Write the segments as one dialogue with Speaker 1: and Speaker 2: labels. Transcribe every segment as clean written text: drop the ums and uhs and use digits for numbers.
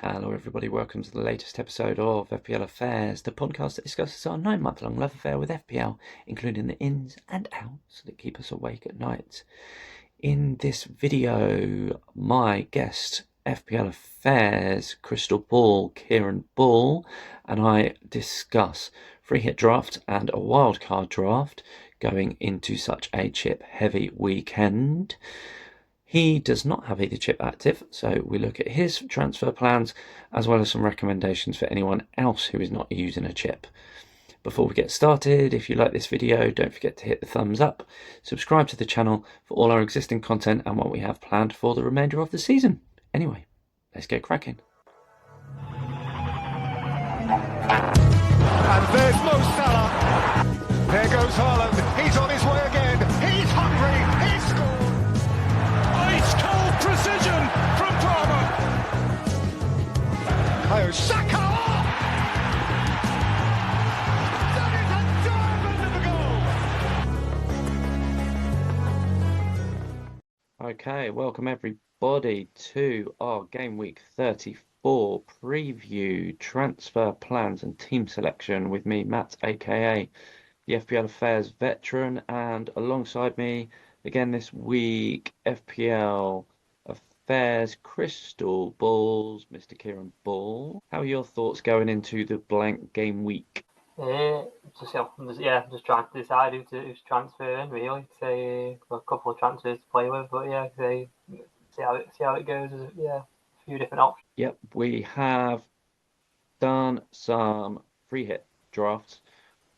Speaker 1: Hello, everybody. Welcome to the latest episode of FPL Affairs, the podcast that discusses our 9-month-long love affair with FPL, including the ins and outs that keep us awake at night. In this video, my guest, FPL Affairs Crystal Ball, Kieran Ball, and I discuss free hit draft and a wildcard draft going into such a chip-heavy weekend. He does not have either chip active, so we look at his transfer plans as well as some recommendations for anyone else who is not using a chip. Before we get started, if you like this video, don't forget to hit the thumbs up, subscribe to the channel for all our existing content and what we have planned for the remainder of the season. Anyway, let's get cracking.
Speaker 2: And there's Mo Salah. There goes Haaland. He's on his way again. He's hungry. He scored. Ice cold precision from Palmer. Kayo Saka. That is a diamond of a goal.
Speaker 1: Okay, welcome everybody to our Game Week 34 preview, transfer plans and team selection with me, Matt, aka the FPL Affairs veteran, and alongside me again this week, FPL Affairs Crystal Balls, Mr. Kieran Ball. How are your thoughts going into the blank game week?
Speaker 3: Just trying to decide who's transferring really. Say a couple of transfers to play with, but see how it goes. A few different options.
Speaker 1: Yep, we have done some free hit drafts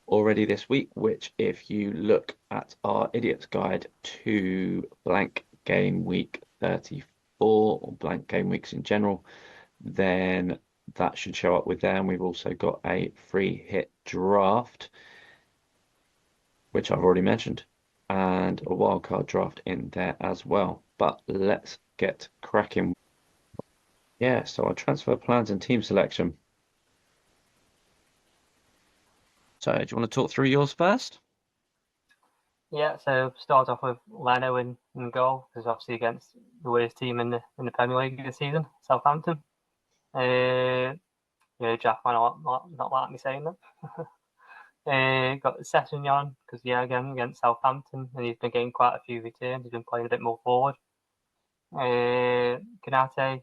Speaker 1: already this week, which if you look at our idiot's guide to blank game week 34 or blank game weeks in general, then that should show up with them. We've also got a free hit draft, which I've already mentioned, and a wildcard draft in there as well. But let's get cracking. Yeah, so our transfer plans and team selection. So, do you want to talk through yours first?
Speaker 3: Yeah, so start off with Leno in goal, because obviously against the worst team in the Premier League this season, Southampton. Jack might not like me saying that. Got Sessegnon, because again against Southampton, and he's been getting quite a few returns. He's been playing a bit more forward. Kanate,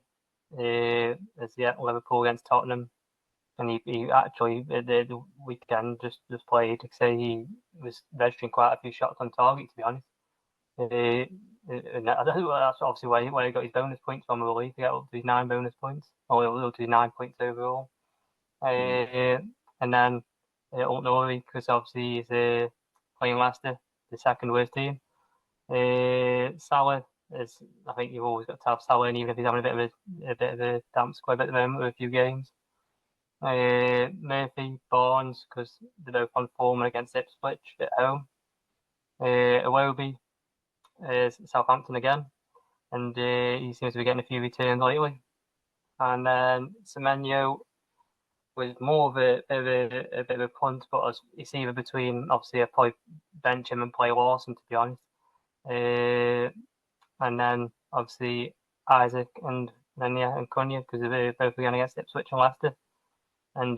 Speaker 3: as Liverpool against Tottenham. And he actually the weekend just played. Say he was registering quite a few shots on target, to be honest. And I don't know, that's obviously where he got his bonus points from, I believe. He got up to his 9 bonus points, or up to his 9 points overall. And then Ultnori, because obviously he's playing Leicester, the second worst team. Salah is, I think you've always got to have Salah, and even if he's having a bit of a damp squib at the moment with a few games. Murphy, Barnes, because they're both on form against Ipswich at home. Iwobi is Southampton again, and he seems to be getting a few returns lately. And then Semenyo was more of a bit of a punt, but it's either between, obviously, I probably bench him and play Lawson, to be honest. And then obviously Isaac and Cunha, because they're both again against Ipswich and Leicester. And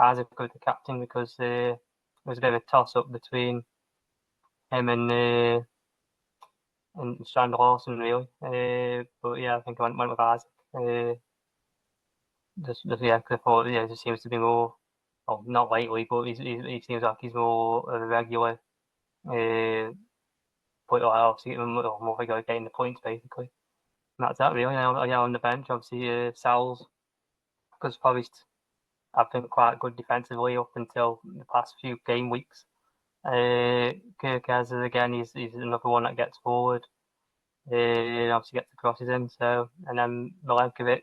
Speaker 3: Isaac was the captain because it was a bit of a toss-up between him and Strand Lawson, really. But I think I went with Isaac. Because I thought it just seems to be more, well, not lately, but he seems like he's more of a regular. But obviously more regular getting the points basically. And that's that really. Now on the bench, obviously Sal's, because Forest have been quite good defensively up until the past few game weeks. Kirkaz, again, he's another one that gets forward. Obviously gets the crosses in. So, and then Milenkovic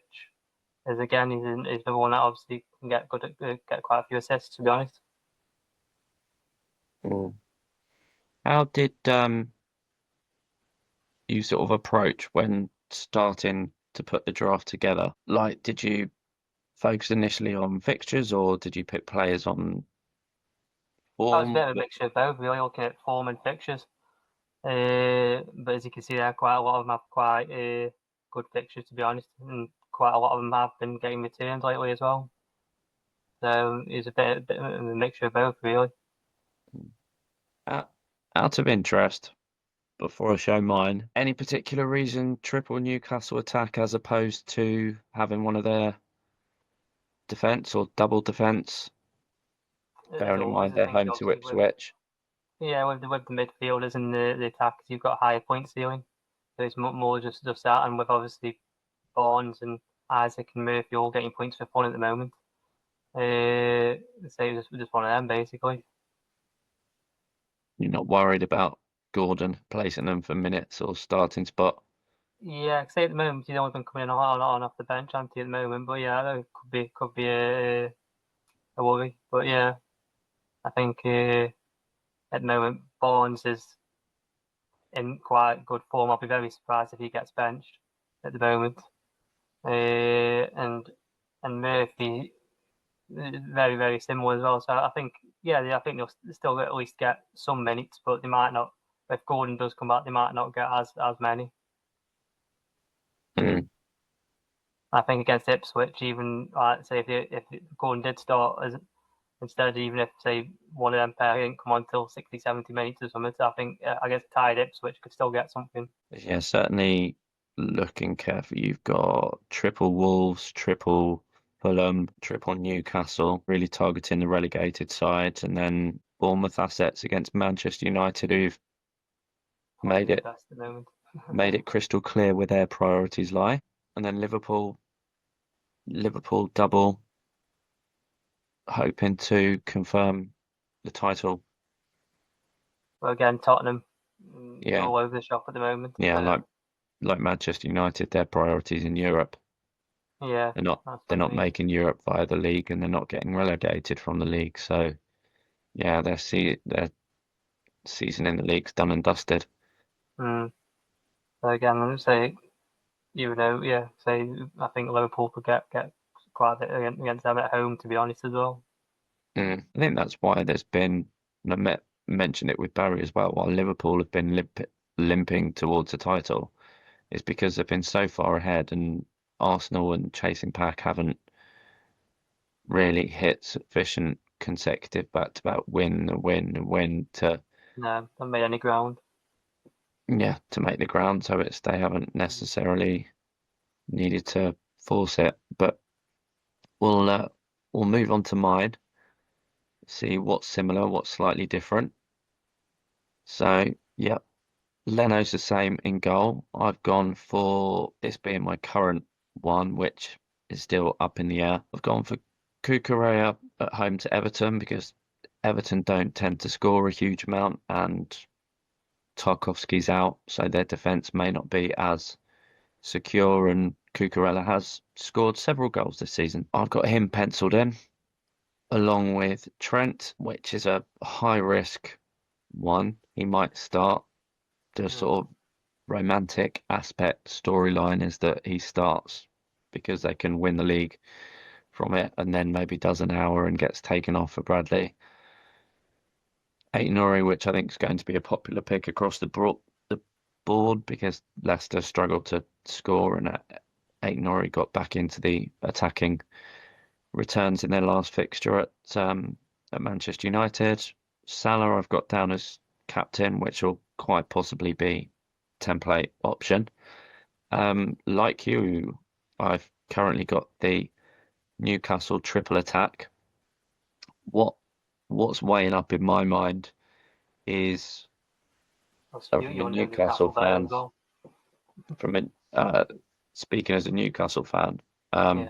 Speaker 3: is again, he's another one that obviously can get quite a few assists, to be honest.
Speaker 1: How did you sort of approach when starting to put the draft together? Like, did you focus initially on fixtures, or did you pick players on form?
Speaker 3: That was a bit of a mixture of both, really, looking at form and fixtures. But as you can see there, quite a lot of them have quite good fixtures, to be honest, and quite a lot of them have been getting returns lately as well. So it's a bit of a mixture of both, really.
Speaker 1: Out of interest, before I show mine, any particular reason triple Newcastle attack as opposed to having one of their defence or double defence?
Speaker 3: It's
Speaker 1: Bearing in
Speaker 3: always
Speaker 1: mind
Speaker 3: the
Speaker 1: they're
Speaker 3: thing,
Speaker 1: home to
Speaker 3: obviously,
Speaker 1: Ipswich.
Speaker 3: with the midfielders and the attackers, you've got a higher point ceiling. So it's more just that, and with obviously Barnes and Isaac and Murphy all getting points for fun at the moment. So it's just one of them, basically.
Speaker 1: You're not worried about Gordon placing them for minutes or starting spot?
Speaker 3: Yeah, say at the moment he's only been coming on off the bench, hasn't he, at the moment? But yeah, that could be a worry. But yeah, I think at the moment Barnes is in quite good form. I'll be very surprised if he gets benched at the moment. And Murphy very very similar as well. So I think I think they'll still at least get some minutes, but they might not. If Gordon does come back, they might not get as many.
Speaker 1: Mm.
Speaker 3: I think against Ipswich, even say if Gordon did start as instead, even if say one of them pair didn't come on till 60, 70 minutes or something, so I think I guess tied Ipswich could still get something.
Speaker 1: Yeah, certainly looking careful. You've got triple Wolves, triple Fulham, triple Newcastle, really targeting the relegated sides, and then Bournemouth assets against Manchester United, who've made
Speaker 3: Probably the
Speaker 1: it
Speaker 3: best at the moment.
Speaker 1: made it crystal clear where their priorities lie. And then Liverpool double, hoping to confirm the title.
Speaker 3: But again, Tottenham
Speaker 1: Yeah,
Speaker 3: all over the shop at the moment.
Speaker 1: yeah,
Speaker 3: So
Speaker 1: like Manchester United, their priorities in Europe.
Speaker 3: yeah,
Speaker 1: They're not
Speaker 3: that's
Speaker 1: they're
Speaker 3: what I
Speaker 1: not
Speaker 3: mean.
Speaker 1: making Europe via the league, and they're not getting relegated from the league. So yeah, their season in the league's done and dusted.
Speaker 3: Mm. So again, I would say say I think Liverpool could get quite a bit against them at home, to be honest as well.
Speaker 1: I think that's why there's been, and mentioned it with Barry as well, while Liverpool have been limping towards the title, is because they've been so far ahead, and Arsenal and chasing pack haven't really hit sufficient consecutive back-to-back win to
Speaker 3: No, haven't made any ground.
Speaker 1: to make the ground. So they haven't necessarily needed to force it. But we'll move on to mine. See what's similar, what's slightly different. So yeah, Leno's the same in goal. I've gone for this being my current one, which is still up in the air. I've gone for Cucurella at home to Everton because Everton don't tend to score a huge amount and Tarkowski's out, so their defence may not be as secure, and Cucurella has scored several goals this season. I've got him penciled in along with Trent, which is a high risk one. He might start. The sort of romantic aspect storyline is that he starts because they can win the league from it and then maybe does an hour and gets taken off for Bradley. Aït-Nouri, which I think is going to be a popular pick across the board because Leicester struggled to score and Aït-Nouri got back into the attacking returns in their last fixture at Manchester United. Salah I've got down as captain, which will quite possibly be template option. Like you, I've currently got the Newcastle triple attack. What's weighing up in my mind is from a
Speaker 3: You'll know
Speaker 1: Newcastle
Speaker 3: Newcastle better as
Speaker 1: fans.
Speaker 3: well.
Speaker 1: From a speaking as a Newcastle fan,
Speaker 3: Yeah.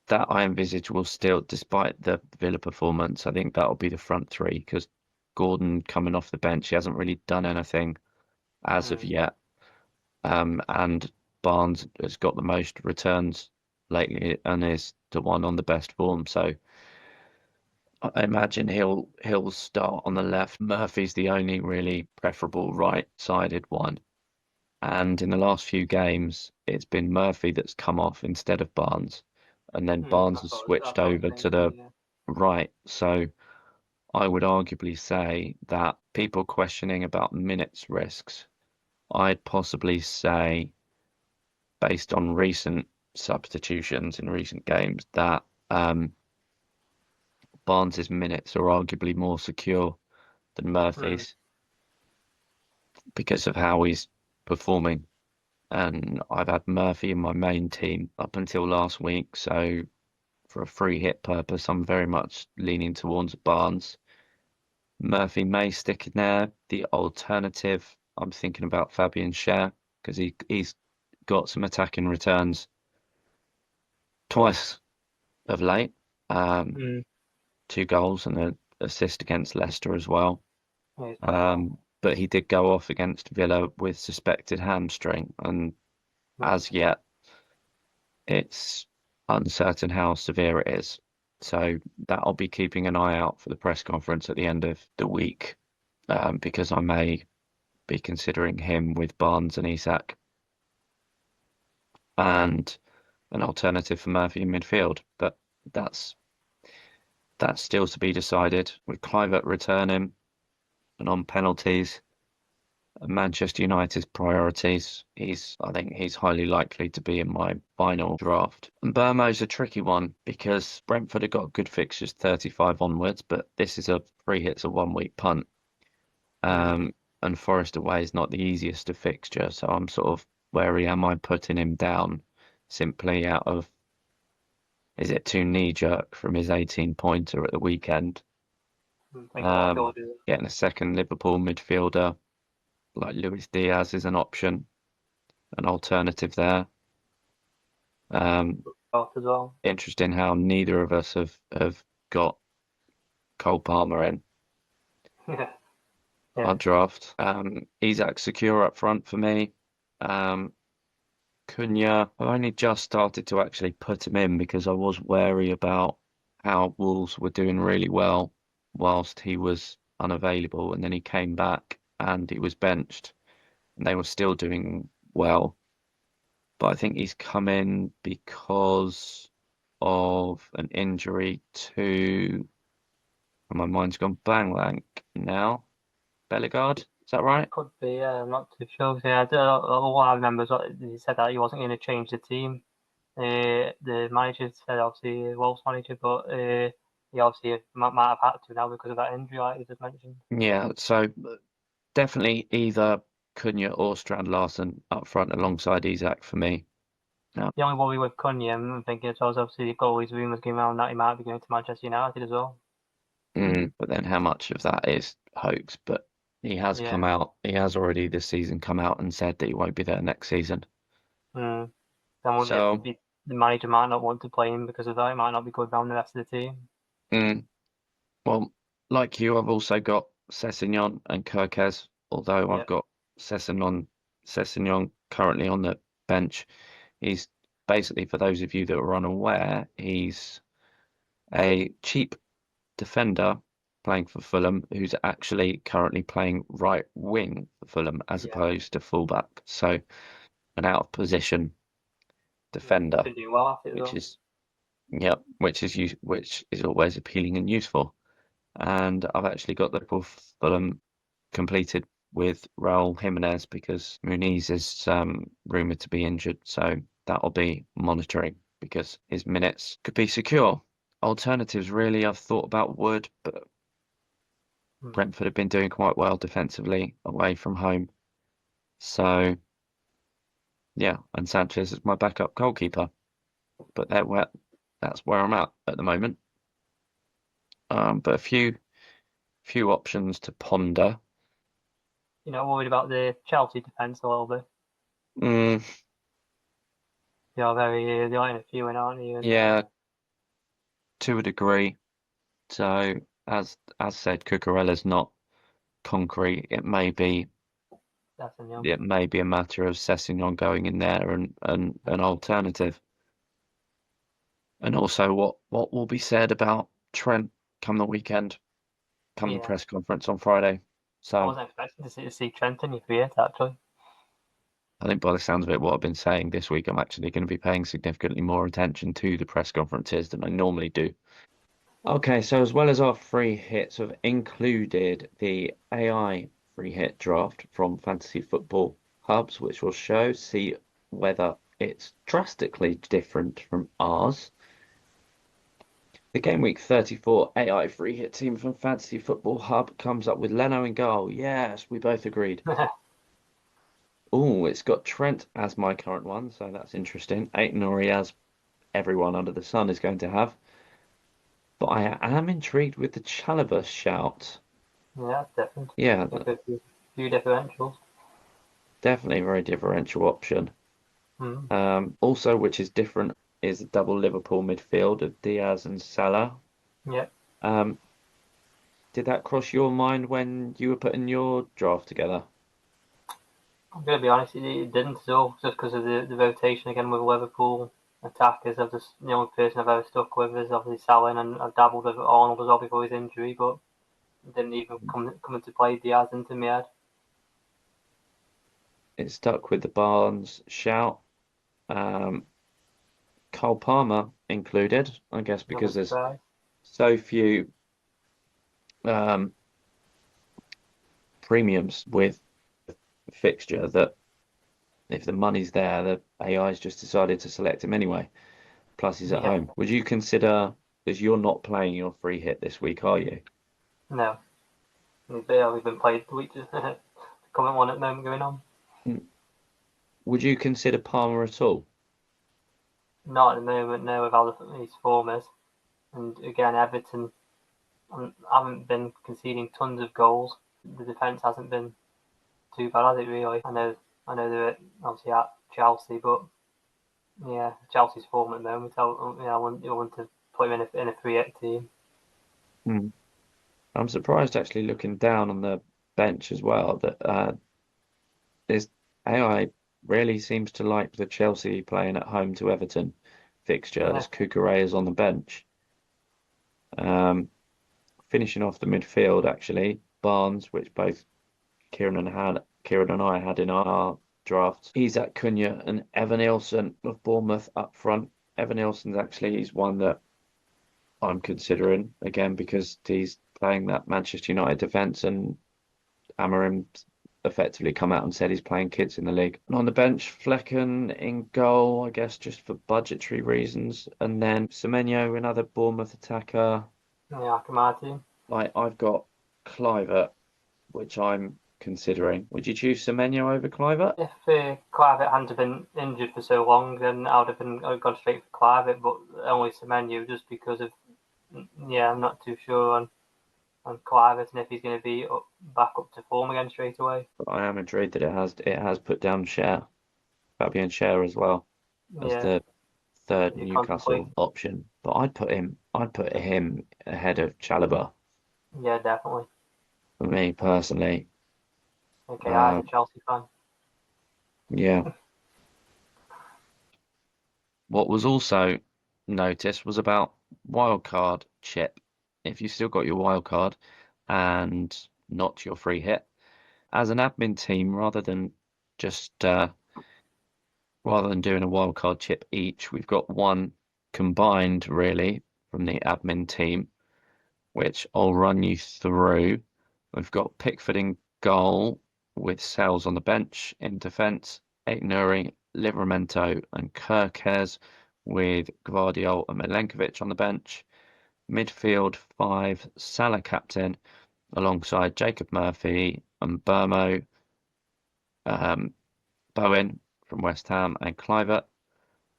Speaker 1: that I envisage will still, despite the Villa performance, I think that'll be the front three because Gordon coming off the bench, he hasn't really done anything as of
Speaker 3: Mm.
Speaker 1: yet. And Barnes has got the most returns lately and is the one on the best form. So I imagine he'll start on the left. Murphy's the only really preferable right-sided one. And in the last few games, it's been Murphy that's come off instead of Barnes. And then Barnes has
Speaker 3: I
Speaker 1: switched
Speaker 3: thought the
Speaker 1: over
Speaker 3: same
Speaker 1: to the
Speaker 3: thing. Yeah.
Speaker 1: right. So I would arguably say that people questioning about minutes risks, I'd possibly say based on recent substitutions in recent games, that Barnes's minutes are arguably more secure than
Speaker 3: Mm.
Speaker 1: Murphy's because of how he's performing. And I've had Murphy in my main team up until last week, so for a free hit purpose, I'm very much leaning towards Barnes. Murphy may stick in there. The alternative, I'm thinking about Fabian Schär because he's got some attacking returns twice of late. Um,
Speaker 3: Mm.
Speaker 1: 2 goals and an assist against Leicester as well.
Speaker 3: Yeah, he's playing well.
Speaker 1: But he did go off against Villa with suspected hamstring, and
Speaker 3: Mm.
Speaker 1: as yet, it's uncertain how severe it is. So that I'll be keeping an eye out for the press conference at the end of the week, because I may be considering him with Barnes and Isak and an alternative for Murphy in midfield. But that's that's still to be decided. With Clivert returning and on penalties, Manchester United's priorities, I think he's highly likely to be in my final draft. And Burmo's a tricky one because Brentford have got good fixtures 35 onwards, but this is a free hits a 1 week punt.
Speaker 3: Mm.
Speaker 1: And Forest away is not the easiest of fixture, so I'm sort of wary, am I putting him down simply out of, is it too knee jerk from his 18-pointer at the weekend?
Speaker 3: I think a lot of people do.
Speaker 1: Getting a second Liverpool midfielder like Luis Diaz is an option, an alternative there.
Speaker 3: Both as well.
Speaker 1: Interesting how neither of us have got Cole Palmer in
Speaker 3: Yeah.
Speaker 1: our
Speaker 3: Yeah.
Speaker 1: draft. Isak secure up front for me. Cunha, I only just started to actually put him in because I was wary about how Wolves were doing really well whilst he was unavailable, and then he came back and he was benched, and they were still doing well. But I think he's come in because of an injury to, and my mind's gone blank now. Bellegarde, is that right?
Speaker 3: Could be, yeah, I'm not too sure. Yeah, what I remember is what he said that he wasn't going to change the team. The manager said, obviously, Wolves manager, but he obviously might have had to now because of that injury, like you just mentioned.
Speaker 1: Yeah, so definitely either Cunha or Strand Larsen up front alongside Isak for me. No.
Speaker 3: The only worry with Cunha, I'm thinking, so obviously, you've got all these rumours going around that he might be going to Manchester United as well.
Speaker 1: But then how much of that is hoax? But he has
Speaker 3: Yeah.
Speaker 1: come out, he has already this season come out and said that he won't be there next season.
Speaker 3: Mm. Then
Speaker 1: So,
Speaker 3: the manager might not want to play him because of that. It might not be good around the rest of the team.
Speaker 1: mm, well, like you, I've also got Sessegnon and Kirkez, although I've
Speaker 3: Yeah.
Speaker 1: got Sessegnon currently on the bench. He's basically, for those of you that are unaware, he's a cheap defender playing for Fulham who's actually currently playing right wing for Fulham as
Speaker 3: Yeah.
Speaker 1: opposed to fullback. So an out of position
Speaker 3: He's
Speaker 1: defender,
Speaker 3: been doing well at it as
Speaker 1: which
Speaker 3: well.
Speaker 1: is yeah, which is always appealing and useful. And I've actually got Liverpool Fulham completed with Raul Jimenez because Muniz is rumored to be injured, so that'll be monitoring because his minutes could be secure. Alternatives, really, I've thought about Wood, but
Speaker 3: Mm.
Speaker 1: Brentford have been doing quite well defensively away from home. So yeah, and Sanchez is my backup goalkeeper. But that's where I'm at the moment. But a few options to ponder.
Speaker 3: You know, worried about the Chelsea defence a little bit.
Speaker 1: Mm,
Speaker 3: They are in a few, aren't you? And
Speaker 1: yeah, to a degree. So as said, Cucurella's not concrete.
Speaker 3: that's a young.
Speaker 1: It may be a matter of Sessegnon going in there and an alternative. And also what will be said about Trent come the weekend, come the
Speaker 3: Yeah.
Speaker 1: press conference on Friday.
Speaker 3: I
Speaker 1: So
Speaker 3: wasn't expecting to see Trent in your create actually.
Speaker 1: I think by the sounds of it, what I've been saying this week, I'm actually going to be paying significantly more attention to the press conferences than I normally do. Okay, so as well as our free hits, we've included the AI free hit draft from Fantasy Football Hubs, which will see whether it's drastically different from ours. The Game Week 34 AI free hit team from Fantasy Football Hub comes up with Leno in goal. Yes, we both agreed. Oh, it's got Trent as my current one, so that's interesting. Aït-Nouri as everyone under the sun is going to have. But I am intrigued with the Chalobah shout.
Speaker 3: Yeah, definitely.
Speaker 1: Yeah,
Speaker 3: A few differentials.
Speaker 1: definitely a very differential option.
Speaker 3: Mm.
Speaker 1: Also, which is different, is the double Liverpool midfield of Diaz and Salah.
Speaker 3: Yeah.
Speaker 1: Um, did that cross your mind when you were putting your draft together?
Speaker 3: I'm going to be honest, it didn't at all, just because of the rotation again with Liverpool attackers. I've just, the only person I've ever stuck with is obviously Salah, and I've dabbled with Arnold as well before his injury, but it didn't even come into play. Diaz into my head.
Speaker 1: It stuck with the Barnes shout. Cole Palmer included, I guess,
Speaker 3: Another
Speaker 1: because there's
Speaker 3: surprise.
Speaker 1: so few um, premiums with fixture that if the money's there, the AI's just decided to select him anyway. Plus, he's at
Speaker 3: Yeah,
Speaker 1: home. Would you consider, because you're not playing your free hit this week, are you?
Speaker 3: no. He's barely been played the week. The current one at the moment going on.
Speaker 1: Mm. Would you consider Palmer at all?
Speaker 3: Not at the moment, no, with how his form is. And again, Everton haven't been conceding tons of goals. The defence hasn't been too bad, has it really? I know they're obviously at Chelsea, but yeah, Chelsea's form at the moment. I want to put him in a 3-8 team.
Speaker 1: Mm. I'm surprised actually looking down on the bench as well that this AI really seems to like the Chelsea playing at home to Everton fixture
Speaker 3: Yeah,
Speaker 1: as Cucurella is on the bench. Um, finishing off the midfield, actually, Barnes, which both Kieran and I had in our drafts. Isak Cunha and Evan Nilsson of Bournemouth up front. Evan Nilsson's actually he's one that I'm considering again because he's playing that Manchester United defence and Amorim effectively come out and said he's playing kids in the league. And on the bench, Flecken in goal, I guess just for budgetary reasons. And then Semenyo, another Bournemouth attacker.
Speaker 3: yeah, Akamati.
Speaker 1: I've got Clivert, which I'm considering. Would you choose Semenyo over Clivert?
Speaker 3: If Clivert hadn't been injured for so long, then I would have gone straight for Clivert, but only Semenyo just because of I'm not too sure on Clivert and if he's going to be back up to form again straight away.
Speaker 1: But I am intrigued that it has put down Fabian Schär as well as
Speaker 3: Yeah,
Speaker 1: the third
Speaker 3: you contemplate.
Speaker 1: Newcastle option. But I'd put him ahead of Chalobah
Speaker 3: Yeah, definitely.
Speaker 1: for me personally.
Speaker 3: Okay, I as a
Speaker 1: Um,
Speaker 3: Chelsea fan.
Speaker 1: yeah. What was also noticed was about wildcard chip. If you still got your wildcard and not your free hit, as an admin team, just rather than doing a wildcard chip each, we've got one combined really from the admin team, which I'll run you through. We've got Pickford in goal with Sales on the bench in defence, Aït-Nouri, Livramento and Kerkez with Gvardiol and Milenkovic on the bench. Midfield 5, Salah captain alongside Jacob Murphy and um, Bowen from West Ham and Kluivert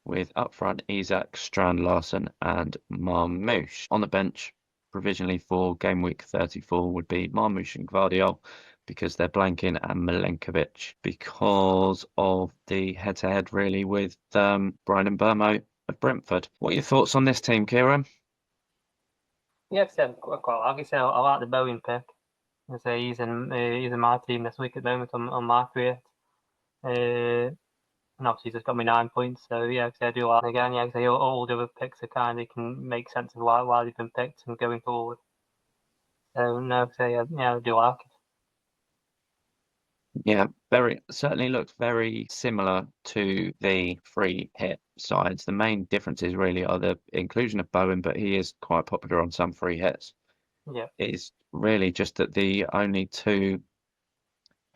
Speaker 1: with up front Isak, Strand Larsen and Marmoush. On the bench, provisionally for game week 34 would be Marmoush and Gvardiol because they're blanking and Milenkovic because of the head-to-head really with Brian Mbeumo of Brentford. What are your thoughts on this team, Kieran?
Speaker 3: Yeah, quite like I said, I like the Bowen pick. I say he's in my team this week at the moment on my 3-8. And obviously he's just got me 9 points. So yeah, I do like again. Yeah, I all the other picks are kind of can make sense of why they've been picked and going forward. So no, I do like it.
Speaker 1: Yeah, very certainly looks very similar to the free hit sides. The main differences really are the inclusion of Bowen, but he is quite popular on some free hits.
Speaker 3: Yeah,
Speaker 1: It's really just that the only two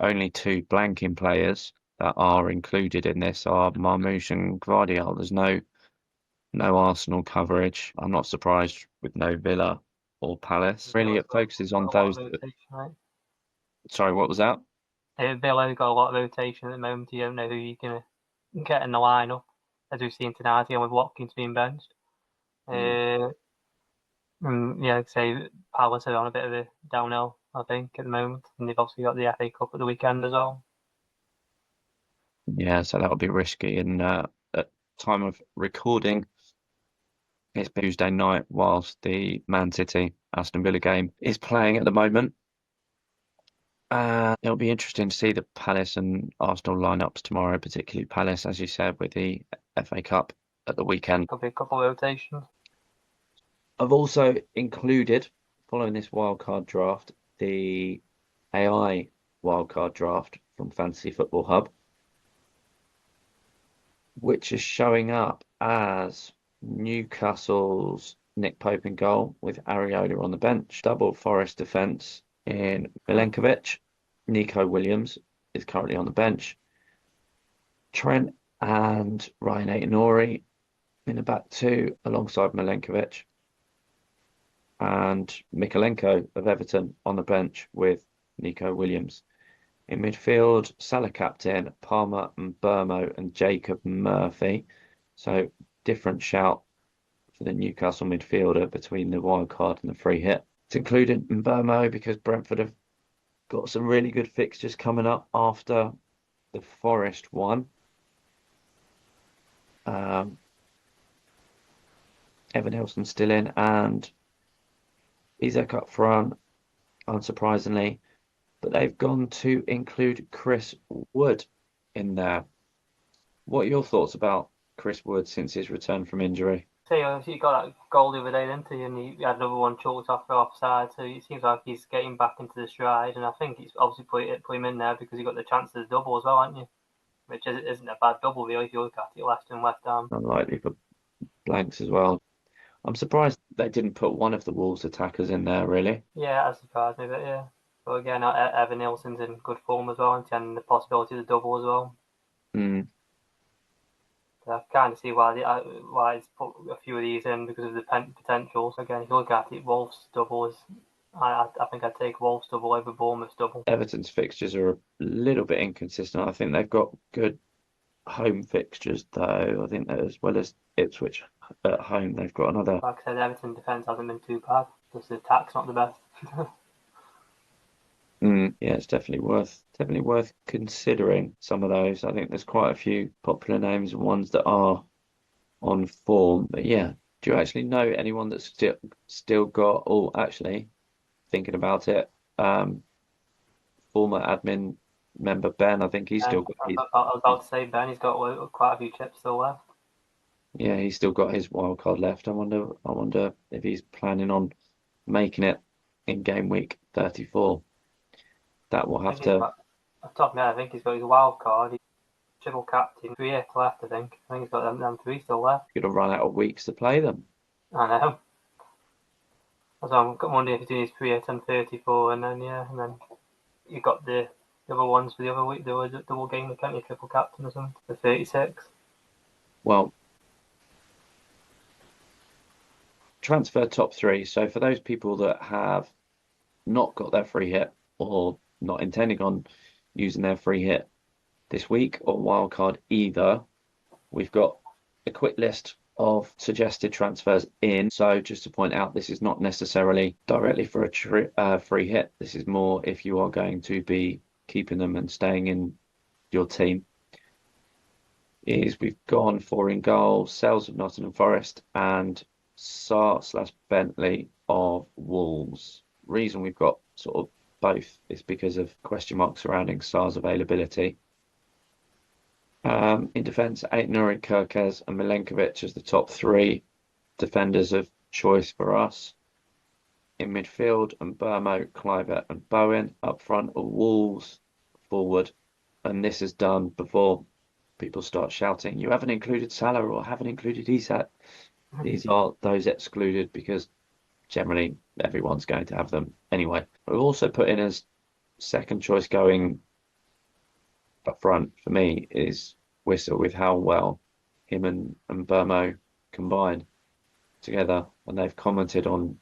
Speaker 1: blanking players that are included in this are Marmoush and Gvardiol. There's no Arsenal coverage. I'm not surprised with no Villa or Palace. Really, it focuses on those.
Speaker 3: Right?
Speaker 1: Sorry, what was that?
Speaker 3: Villa got a lot of rotation at the moment. You don't know who you're going to get in the lineup, as we've seen tonight again with Watkins being benched. Yeah, I'd say Palace are on a bit of a downhill, I think, at the moment. And they've obviously got the FA Cup at the weekend as well.
Speaker 1: Yeah, so that would be risky. And at time of recording, it's Tuesday night whilst the Man City Aston Villa game is playing at the moment. It'll be interesting to see the Palace and Arsenal lineups tomorrow, particularly Palace, as you said, with the FA Cup at the weekend.
Speaker 3: Could be a couple of rotations.
Speaker 1: I've also included, following this wildcard draft, the AI wildcard draft from Fantasy Football Hub, which is showing up as Newcastle's Nick Pope in goal with Areola on the bench, double Forest defence in Milenkovic. Nico Williams is currently on the bench. Trent and Ryan Aït-Nouri in the back two alongside Milenkovic. And Mykolenko of Everton on the bench with Nico Williams. In midfield, Salah captain, Palmer and Burmo and Jacob Murphy. So different shout for the Newcastle midfielder between the wild card and the free hit. It's included in Burmo because Brentford have got some really good fixtures coming up after the Forest one. Evan Nelson's still in and Isaac up front, unsurprisingly. But they've gone to include Chris Wood in there. What are your thoughts about Chris Wood since his return from injury?
Speaker 3: So you got that goal the other day, didn't he? And he had another one chalked off for offside. So it seems like he's getting back into the stride. And I think he's obviously put him in there because he got the chance of the double as well, haven't you? Which isn't a bad double, really, if you look at it, left and left arm.
Speaker 1: Unlikely for blanks as well. I'm surprised they didn't put one of the Wolves attackers in there, really.
Speaker 3: Yeah, that surprised me, but yeah. But again, Evan Nilsson's in good form as well, and the possibility of the double as well. So I kind of see why it's put a few of these in because of the potential. So again, if you look at it, Wolves double is. I think I'd take Wolves double over Bournemouth's double.
Speaker 1: Everton's fixtures are a little bit inconsistent. I think they've got good home fixtures, though. I think that as well as Ipswich at home, they've got another.
Speaker 3: Like I said, Everton defence hasn't been too bad. Just the attack's not the best.
Speaker 1: Yeah, it's definitely worth considering some of those. I think there's quite a few popular names and ones that are on form. But yeah, do you actually know anyone that's still got? Oh, actually, thinking about it, former admin member Ben. I think he's still got.
Speaker 3: I was about to say Ben. He's got quite a few chips still left.
Speaker 1: Yeah, he's still got his wild card left. I wonder if he's planning on making it in game week 34. That will have to.
Speaker 3: Off the top of my head, I think he's got his wild card. He's triple captain, 3 left. I think he's got them 3 still left.
Speaker 1: You're gonna run out of weeks to play them.
Speaker 3: I know. So I'm wondering if he's doing his 3 and 34, and then you've got the other ones for the other week. There was a double game, can't you? Triple captain or something for 36.
Speaker 1: Well, transfer top 3. So for those people that have not got their free hit or not intending on using their free hit this week or wildcard either, we've got a quick list of suggested transfers in. So just to point out, this is not necessarily directly for a free hit. This is more if you are going to be keeping them and staying in your team. We've gone for in goal, Sells of Nottingham Forest and Sarr/Bentley of Wolves. Reason we've got sort of both is because of question marks surrounding Sarr's availability. In defence, Aït-Nouri, Kirkez and Milenkovic as the top 3 defenders of choice for us. In midfield, and Burmo, Kluivert and Bowen. Up front are Wolves forward. And this is done before people start shouting, you haven't included Salah or haven't included Isak. These are those excluded because generally everyone's going to have them anyway. We've also put in as second choice going up front for me is Wissa, with how well him and Burmo combine together. And they've commented on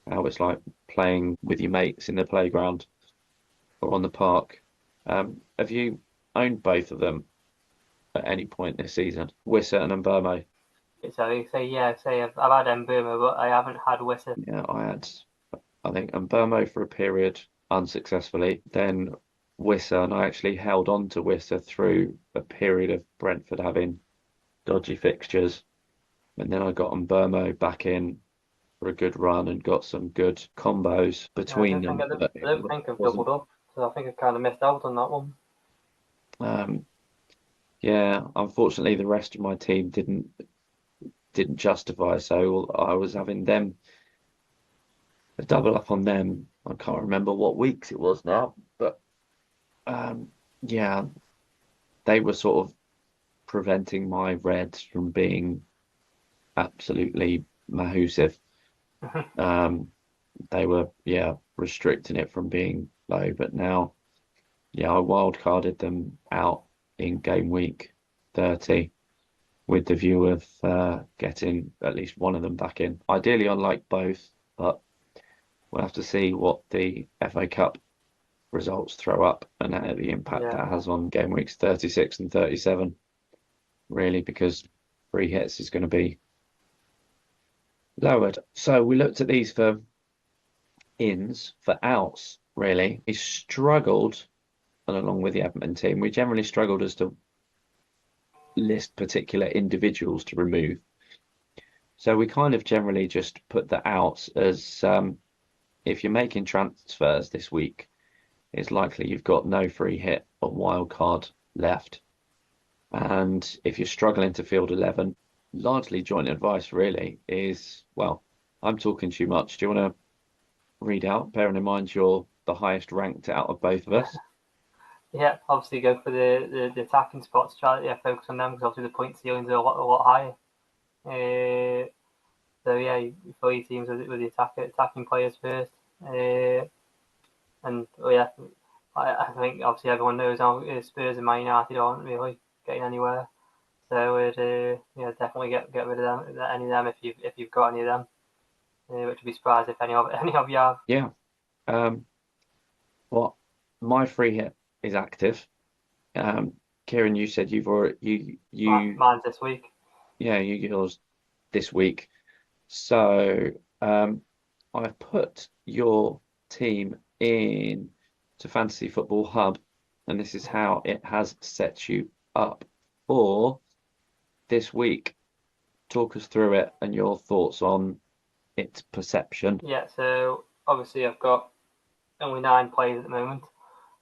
Speaker 1: how it's like playing with your mates in the playground or on the park. Have you owned both of them at any point this season, Wissa and Burmo?
Speaker 3: So I've had Mbeumo, but I haven't had Wissa.
Speaker 1: Yeah, I think, Burmo for a period unsuccessfully, then Wissa, and I actually held on to Wissa through a period of Brentford having dodgy fixtures. And then I got Burmo back in for a good run and got some good combos between them. But
Speaker 3: I
Speaker 1: it
Speaker 3: don't think I've
Speaker 1: wasn't.
Speaker 3: doubled up, so I think I kind of missed out on that one.
Speaker 1: Yeah, unfortunately, the rest of my team didn't justify. So I was having them a double up on them. I can't remember what weeks it was now, but yeah, they were sort of preventing my reds from being absolutely massive. They were, yeah, restricting it from being low. But now, yeah, I wildcarded them out in game week 30 with the view of getting at least one of them back in. Ideally, I like both, but we'll have to see what the FA Cup results throw up and the impact that has on game weeks 36 and 37, really, because free hits is going to be lowered. So we looked at these for ins. For outs, really. We struggled, and along with the admin team, we generally struggled as to list particular individuals to remove. So we kind of generally just put the outs as if you're making transfers this week, it's likely you've got no free hit or wild card left. And if you're struggling to field 11, largely joint advice really is, well, I'm talking too much. Do you want to read out, bearing in mind you're the highest ranked out of both of us?
Speaker 3: Yeah, obviously go for the attacking spots. Try focus on them because obviously the point ceilings are a lot higher. So yeah, you fill your teams with the attacking players first. And yeah, I think obviously everyone knows now Spurs and Man United aren't really getting anywhere. So yeah, definitely get rid of them, any of them if you've got any of them. Which would be surprised if any of you have.
Speaker 1: Yeah. Well, my free hit is active. Kieran, you said you've already
Speaker 3: Mine's this week.
Speaker 1: yeah, yours this week. So I've put your team in to Fantasy Football Hub, and this is how it has set you up for this week. Talk us through it and your thoughts on its perception.
Speaker 3: Yeah, so obviously I've got only 9 players at the moment.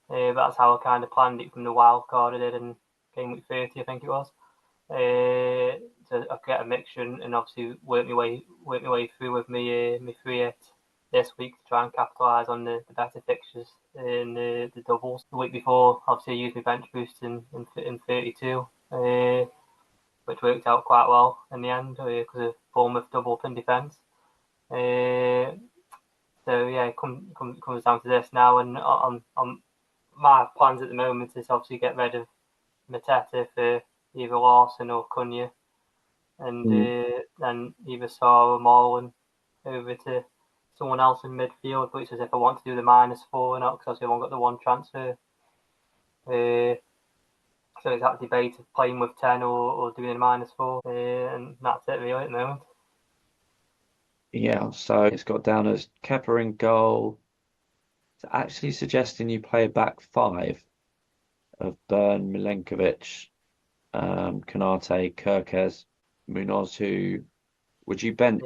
Speaker 3: That's how I kind of planned it from the wild card I did in game week 30, I think it was. So I get a mixture and obviously work my way through with me free hit this week to try and capitalise on the better fixtures in the doubles. The week before, obviously I used my bench boost in 32, which worked out quite well in the end because of Bournemouth double up in defence. So yeah, it comes down to this now, and on my plans at the moment is obviously get rid of Mateta for either Larson or Cunha, and then either Saar or Marlon over to someone else in midfield, which is if I want to do the -4 or not, because I've only got the one transfer. So it's that debate of playing with 10 or doing a -4, and that's it really at the moment.
Speaker 1: Yeah, so it's got down as Kepa in goal. It's actually suggesting you play a back five of Burn, Milenkovic, Konate, Kirkes, Munoz. Who would you
Speaker 3: Yeah.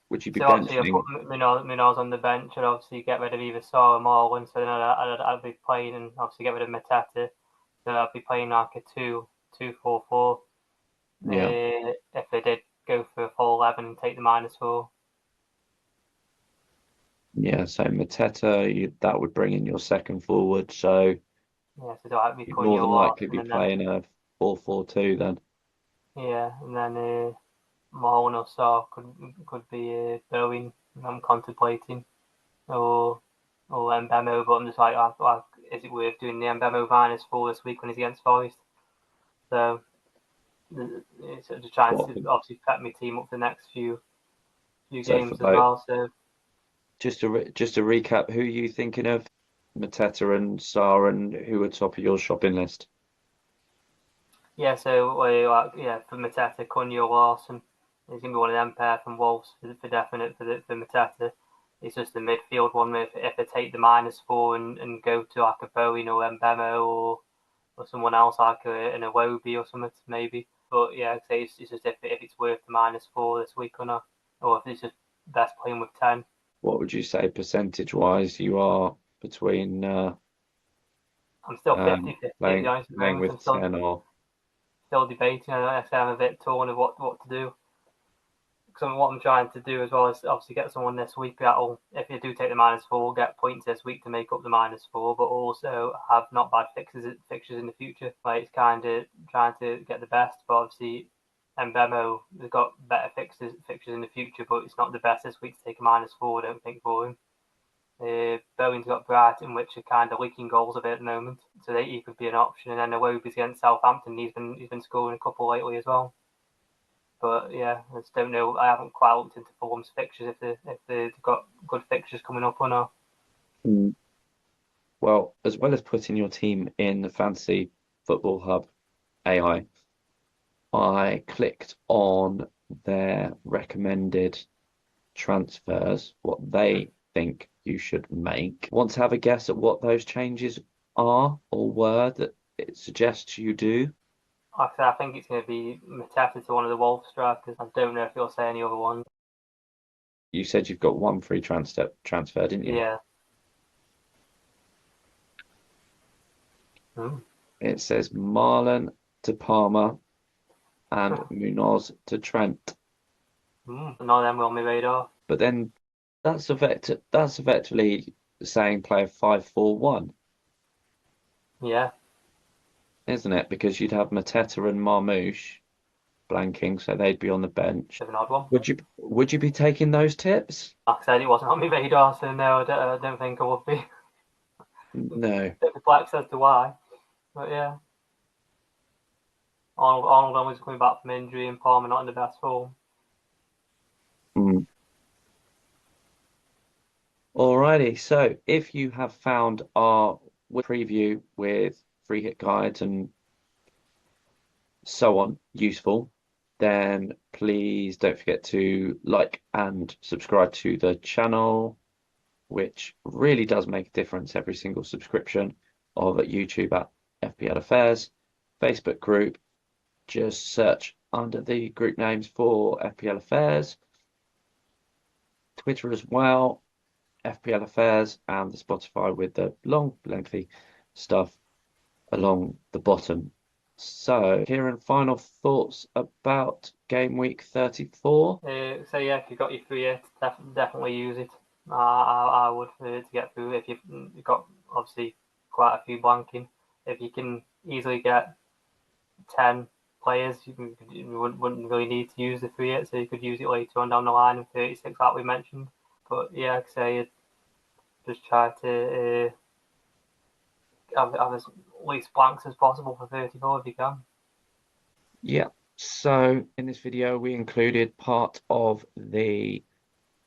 Speaker 1: Would you be
Speaker 3: So obviously I
Speaker 1: benching?
Speaker 3: put Munoz on the bench, and obviously get rid of either Saar or Marlon. So then I'd be playing, and obviously get rid of Mateta. So I'd be playing like a 2-2-4-4.
Speaker 1: Yeah,
Speaker 3: If they did go for a full 11 and take the -4.
Speaker 1: yeah. So Mateta, that would bring in your second forward. So
Speaker 3: Yeah, so that'd be
Speaker 1: you'd more
Speaker 3: Cunha
Speaker 1: than
Speaker 3: or
Speaker 1: likely
Speaker 3: Larson,
Speaker 1: be
Speaker 3: and then
Speaker 1: playing a 4-4-2 then.
Speaker 3: yeah, and then Marlon or Saar could be Bowen. I'm contemplating or Mbemo, but I'm just like is it worth doing the Mbemo -4 this week when he's against Forest? So it's just trying to obviously prep my team up for the next few games as well. So
Speaker 1: just to recap, who are you thinking of? Mateta and Sarr, and who are top of your shopping list?
Speaker 3: Yeah, so for Mateta, Cunha, Larson. He's going to be one of them pair from Wolves for definite for Mateta. It's just the midfield one. If they take the -4 and go to like a Bowen or Mbemo or someone else like an Iwobi or something maybe. But yeah, I'd say it's just if it's worth the -4 this week or not, or if it's just best playing with 10.
Speaker 1: What would you say percentage-wise you are between
Speaker 3: I'm still 50-50 to be honest.
Speaker 1: playing with 10 or
Speaker 3: still debating. I'm a bit torn of what to do. Because what I'm trying to do as well is obviously get someone this week that'll, if you do take the -4, get points this week to make up the -4, but also have not bad fixtures in the future. Like it's kind of trying to get the best, but obviously Mbemo has got better fixtures in the future, but it's not the best this week to take a -4. I don't think for him. Bowen's got Brighton, which are kind of leaking goals a bit at the moment, so he could be an option. And then Iwobi's against Southampton. He's been scoring a couple lately as well. But yeah, I just don't know. I haven't quite looked into Fulham's fixtures if they've got good fixtures coming up or not.
Speaker 1: Well, as well as putting your team in the Fantasy Football Hub AI, I clicked on their recommended transfers, what they think you should make. Want to have a guess at what those changes are or were that it suggests you do?
Speaker 3: I think it's going to be Mateta to one of the Wolves strikers. I don't know if you'll say any other ones.
Speaker 1: You said you've got one free transfer, didn't you?
Speaker 3: Yeah.
Speaker 1: It says Marlon to Palmer and Munoz to Trent.
Speaker 3: None of them were on my radar.
Speaker 1: But then that's effectively saying play a 5-4-1.
Speaker 3: Yeah.
Speaker 1: Isn't it? Because you'd have Mateta and Marmouche blanking, so they'd be on the bench.
Speaker 3: Bit of an odd one.
Speaker 1: Would you be taking those tips?
Speaker 3: Like I said, it wasn't on my radar, so no, I don't think I would be.
Speaker 1: No.
Speaker 3: Bit perplexed as to why, but yeah. Arnold always coming back from injury and Palmer not in the best form.
Speaker 1: Alrighty, so if you have found our preview with free hit guides and so on useful, then please don't forget to like and subscribe to the channel, which really does make a difference. Every single subscription of YouTube at FPL Affairs, Facebook group, just search under the group names for FPL Affairs, Twitter as well, FPL Affairs, and the Spotify with the long, lengthy stuff along the bottom. So, Kieran, final thoughts about game week 34?
Speaker 3: So yeah, if you've got your free hit, definitely use it. I would to get through. If you've got obviously quite a few blanking, if you can easily get 10 players, you wouldn't really need to use the free hit, so you could use it later on down the line in 36 like we mentioned. But yeah, like I say, just try to have as least blanks as possible for 34 if you can.
Speaker 1: Yeah, so in this video we included part of the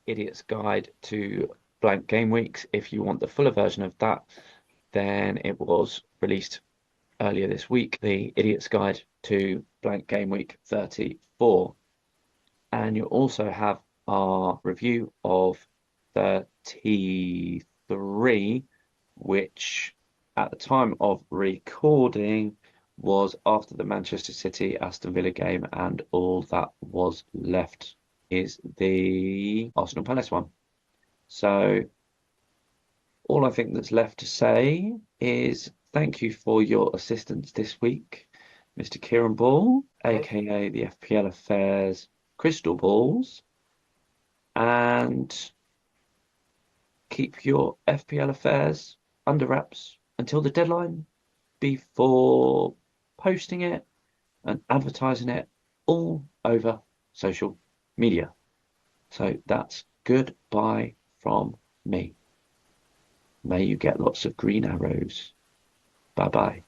Speaker 1: Idiot's Guide to Blank Game Weeks. If you want the fuller version of that, then it was released earlier this week, the Idiot's Guide to Blank Game Week 34. And you also have our review of 33, which at the time of recording was after the Manchester City Aston Villa game, and all that was left is the Arsenal Palace one. So all I think that's left to say is thank you for your assistance this week, Mr. Kieran Ball, aka the FPL Affairs Crystal Balls, and keep your FPL affairs under wraps until the deadline before posting it and advertising it all over social media. So that's goodbye from me. May you get lots of green arrows. Bye bye.